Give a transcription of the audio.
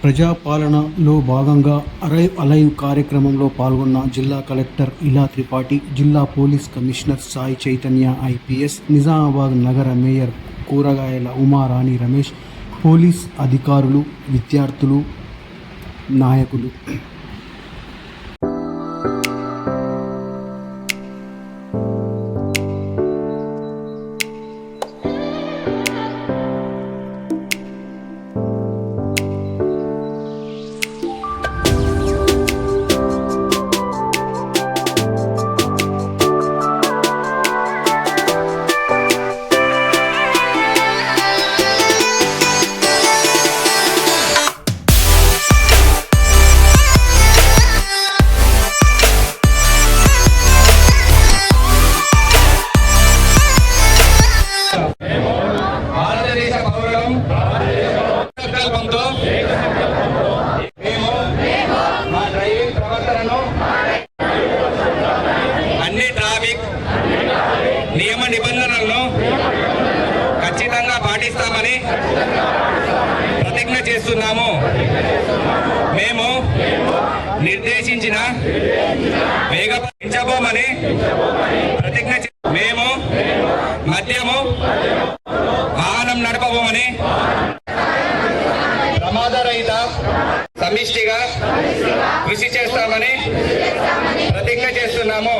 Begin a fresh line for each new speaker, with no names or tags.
ప్రజాపాలనలో భాగంగా arrive alive కార్యక్రమంలో పాల్గొన్న జిల్లా కలెక్టర్ ఇలా త్రిపాఠి, జిల్లా police commissioner Sai Chaitanya IPS, Nizamabad నగర మేయర్ కూరగాయల ఉమారాణి రమేష్, పోలీస్ అధికారులు, విద్యార్థులు, నాయకులు.
అన్ని ట్రాఫిక్ నియమ నిబంధనలను ఖచ్చితంగా పాటిస్తామని ప్రతిజ్ఞ చేస్తున్నాము. మేము నిర్దేశించిన వేగం పెంచబోమని ప్రతిజ్ఞ. మేము మద్యము వాహనం నడపబోమని ప్రమాదరహిత సమిష్టిగా కృషి చేస్తామని ప్రతిజ్ఞ చేస్తున్నాము.